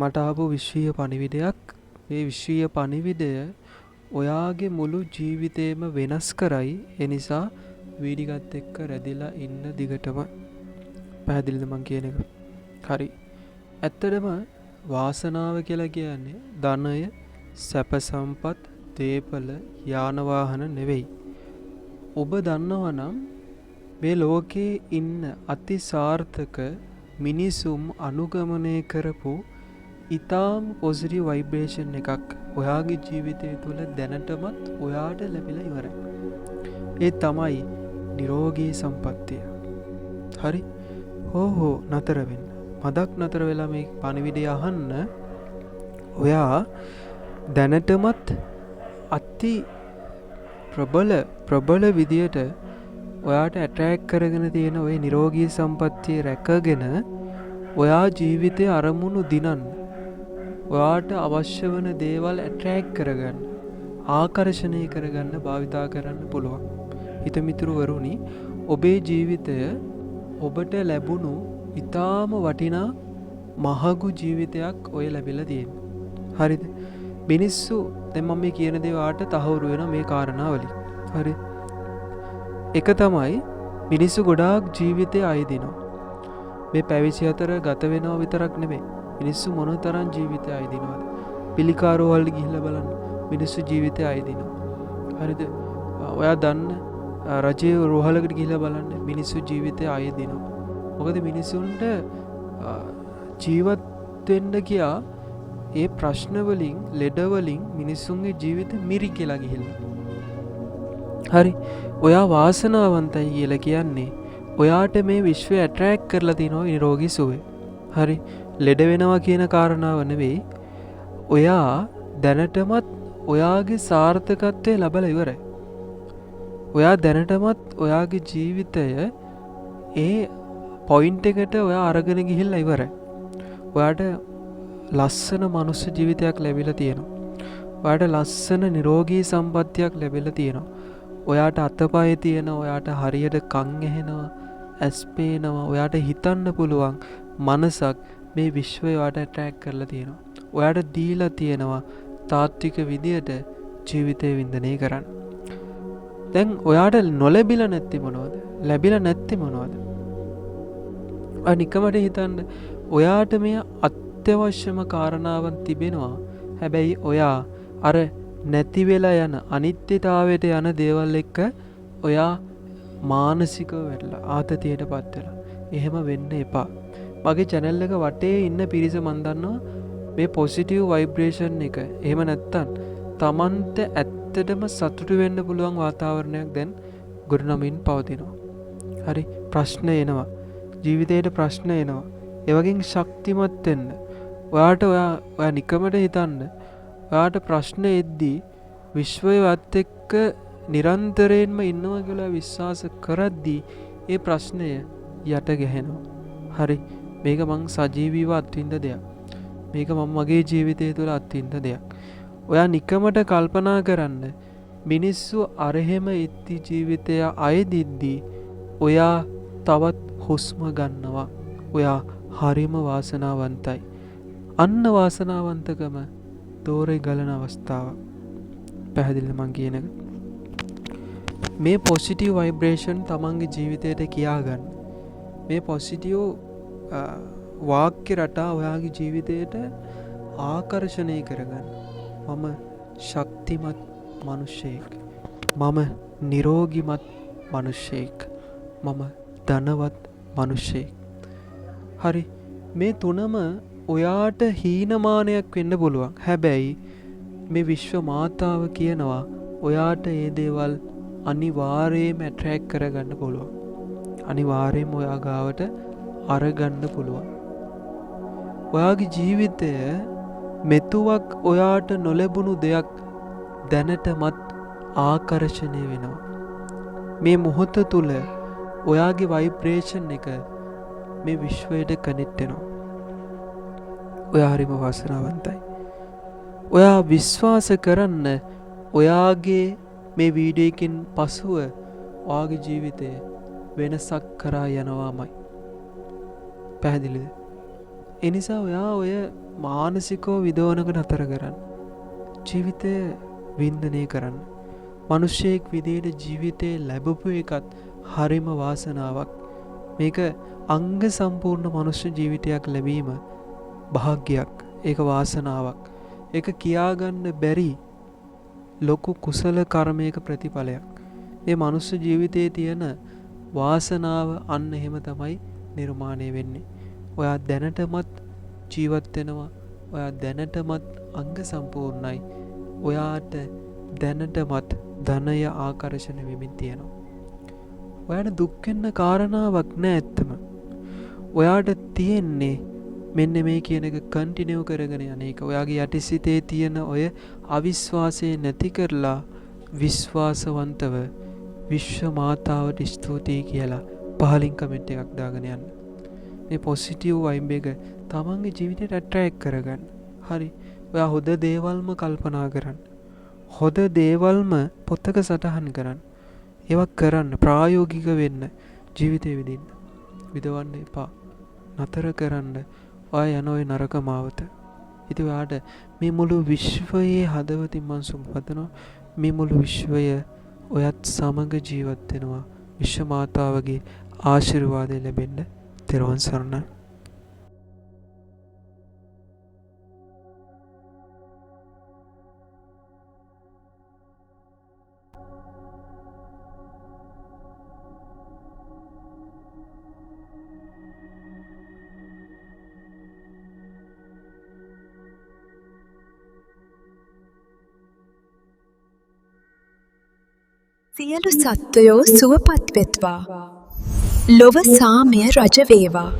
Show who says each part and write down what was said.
Speaker 1: මට ආපු විශ්වීය පණිවිඩයක්. මේ විශ්වීය පණිවිඩය ඔයාගේ මුළු ජීවිතේම වෙනස් කරයි. ඒ නිසා වීඩිගත් එක්ක රැඳිලා ඉන්න දිගටම. පැහැදිලිද මං කියන එක? හරි. ඇත්තටම වාසනාව කියලා කියන්නේ ධනය, සැප සම්පත්, දේපල, යාන වාහන නෙවෙයි. ඔබ දන්නවා නම් මේ ලෝකේ ඉන්න අති සාර්ථක මිනිසුම් අනුගමනය කරපු ඊටාම් පොසිටිව් වයිබ්‍රේෂන් එකක් ඔයාගේ ජීවිතය තුළ දැනටමත් ඔයාට ලැබිලා ඉවරයි. ඒ තමයි නිරෝගී සම්පත්තිය. හරි? හෝ නතර වෙන්න. මදක් නතර වෙලා මේ පණිවිඩය අහන්න. ඔයා දැනටමත් අති ප්‍රබල විදියට ඔයාට ඇට්‍රැක්ට් කරගෙන තියෙන ওই නිරෝගී සම්පත්තිය රැකගෙන ඔයා ජීවිතේ අරමුණු දිනන්න. ඔයාට අවශ්‍ය වන දේවල් ඇට්‍රැක්ට් කරගන්න, ආකර්ෂණය කරගන්න භාවිතා කරන්න පුළුවන්. හිතමිතුරුවරුනි, ඔබේ ජීවිතය ඔබට ලැබුණු ඊටාම වටිනා මහඟු ජීවිතයක් ඔය ලැබිලා තියෙනවා. හරිද? මිනිස්සු දැන් මම මේ කියන දේ වාට තහවුරු වෙන මේ කාරණාවලින්. හරි? එක තමයි මිනිස්සු ගොඩාක් ජීවිතේ අයදිනවා. මේ පැවිදි අතර ගත වෙනවා විතරක් නෙමෙයි. මිනිස්සු මොනතරම් ජීවිතය අයදිනවද? පිළිකාරෝ වල ගිහිල්ලා බලන්න. මිනිස්සු ජීවිතය අයදිනවා. හරිද? ඔයා දන්න රජයේ රෝහලකට ගිහිල්ලා බලන්න. මිනිස්සු ජීවිතය අයදිනවා. මොකද මිනිසුන්ට ජීවත් වෙන්න කියා ඒ ප්‍රශ්න වලින්, ලෙඩ වලින් මිනිසුන්ගේ ජීවිත මිරිකලා ගිහිල්ලා. හරි? ඔයා වාසනාවන්තයි කියලා කියන්නේ ඔයාට මේ විශ්වය ඇට්‍රැක්ට් කරලා තිනවා නිරෝගී සුවය. හරි? ලෙඩ වෙනවා කියන කාරණාව නෙවෙයි. ඔයා දැනටමත් ඔයාගේ සාර්ථකත්වය ලබලා ඉවරයි. ඔයා දැනටමත් ඔයාගේ ජීවිතය ඒ පොයින්ට් එකට ඔයා අරගෙන ගිහිල්ලා ඉවරයි. ඔයාට ලස්සන මනුස්ස ජීවිතයක් ලැබිලා තියෙනවා. ඔයාට ලස්සන නිරෝගී සම්පත්තියක් ලැබිලා තියෙනවා. ඔයාට අතපය තියෙනවා, ඔයාට හරියට කන් ඇහෙනවා, ඇස් පේනවා, ඔයාට හිතන්න පුළුවන් මනසක් මේ විශ්වය ඔයාට ඇට්‍රැක්ට් කරලා තියෙනවා. ඔයාට දීලා තියෙනවා තාත්වික විදියට ජීවිතේ වින්දනය කරන්න. දැන් ඔයාට නොලැබිලා නැති මොනවද? ලැබිලා නැති මොනවද? අනිකමට හිතන්න, ඔයාට මේ අත්‍යවශ්‍යම කාරණාවන් තිබෙනවා. හැබැයි ඔයා අර නැති වෙලා යන අනිත්‍යතාවයට යන දේවල් එක්ක ඔයා මානසිකව වැටලා ආතතියටපත් වෙලා. එහෙම වෙන්න එපා. මගේ channel එක වටේ ඉන්න පිරිස මන් දන්නවා මේ පොසිටිව් වයිබ්‍රේෂන් එක. එහෙම නැත්තම් Tamanට ඇත්තටම සතුටු වෙන්න පුළුවන් වාතාවරණයක් දැන් ගොඩනමින් පවතිනවා. හරි? ප්‍රශ්න එනවා. ජීවිතේට ප්‍රශ්න එනවා. ඒ වගේම ශක්තිමත් වෙන්න. ඔයා නිකමට හිතන්න. ඔයාට ප්‍රශ්න එද්දී විශ්වයවත් එක්ක නිරන්තරයෙන්ම ඉන්නවා කියලා විශ්වාස කරද්දී ඒ ප්‍රශ්නය යට ගැහෙනවා. හරි? මේක මං සජීවීව අත්විඳ දෙයක්. මේක මම මගේ ජීවිතය තුළ අත්විඳ දෙයක්. ඔයා නිකමට කල්පනා කරන්න, මිනිස්සු අරහෙම ඉති ජීවිතය අයදිද්දී ඔයා තවත් හුස්ම ගන්නවා. ඔයා හරිම වාසනාවන්තයි. අන්න වාසනාවන්තකම දෝරේ ගලන අවස්ථාව. පැහැදිලිද මං කියන එක? මේ පොසිටිව් වයිබ්‍රේෂන් තමන්ගේ ජීවිතයට කියාගන්න. මේ පොසිටිව් වාක්‍ය රටා ඔයාගේ ජීවිතයට ආකර්ෂණය කරගන්න. මම ශක්තිමත් මිනිසෙක්. මම නිරෝගිමත් මිනිසෙක්. මම ධනවත් මිනිසෙක්. හරි? මේ තුනම ඔයාට හීනමානයක් වෙන්න පුළුවන්. හැබැයි මේ විශ්ව මාතාව කියනවා ඔයාට මේ දේවල් අනිවාර්යයෙන්ම ඇට්‍රැක්ට් කරගන්න පුළුවන්. අනිවාර්යයෙන්ම ඔයා ගාවට අරගන්න පුළුවන්. ඔයාගේ ජීවිතය මෙතුවක් ඔයාට නොලැබුණු දෙයක් දැනටමත් ආකර්ෂණය වෙනවා. මේ මොහොත තුල ඔයාගේ වයිබ්‍රේෂන් එක මේ විශ්වයට කනෙක්ට් වෙනවා. ඔයා හරිම වාසනාවන්තයි. ඔයා විශ්වාස කරන්න, ඔයාගේ මේ වීඩියෝ එකකින් පසුව ඔයාගේ ජීවිතය වෙනසක් කරා යනවාමයි. පැහැදිලිද? ඒ නිසා ඔයා ඔය මානසිකව විදවනක නතර කරන්න. ජීවිතය වින්දනය කරන්න. මිනිස්සෙක් විදියට ජීවිතේ ලැබපු එකත් හරිම වාසනාවක්. මේක අංග සම්පූර්ණ මනුෂ්‍ය ජීවිතයක් ලැබීම භාග්‍යයක්. ඒක වාසනාවක්. ඒක කියාගන්න බැරි ලොකු කුසල කර්මයක ප්‍රතිඵලයක්. මේ මනුෂ්‍ය ජීවිතයේ තියෙන වාසනාව අන්න එහෙම තමයි නිර්මාණය වෙන්නේ. ඔයා දැනටමත් ජීවත් වෙනවා. ඔයා දැනටමත් අංග සම්පූර්ණයි. ඔයාට දැනටමත් ධනය ආකර්ෂණ වෙමින් තියෙනවා. ඔයාට දුක් වෙන්න කාරණාවක් නෑ ඇත්තම. ඔයාට තියෙන්නේ මෙන්න මේ කියන එක කන්ටිනියු කරගෙන යන එක. ඔයාගේ යටිසිතේ තියෙන ඔය අවිශ්වාසය නැති කරලා විශ්වාසවන්තව විශ්ව මාතාවට ස්තුතියි කියලා පහලින් කමෙන්ට් එකක් දාගෙන යන්න. මේ පොසිටිව් වයිබ් එක තමන්ගේ ජීවිතයට ඇට්‍රැක්ට් කරගන්න. හරි. ඔයා හොඳ දේවල්ම කල්පනා කරන්න. හොඳ දේවල්ම පොතක සටහන් කරන්න. ඒවා කරන්න ප්‍රායෝගික වෙන්න ජීවිතේ විදින්න. විදවන්න එපා. නතර කරන්න. ඔය යන ඔය නරක මාවත. ඉතින් ඔයාට මේ මුළු විශ්වයේ හදවතින් මං සුබ පතනවා. මේ මුළු විශ්වය ඔයත් සමග ජීවත් වෙනවා. විශ්ව මාතාවගේ ආශිර්වාදය ලැබෙන්න තෙරුවන් සරණයි.
Speaker 2: සියලු සත්වයෝ සුවපත් වෙත්වා. ලොව සාමය රජ වේවා.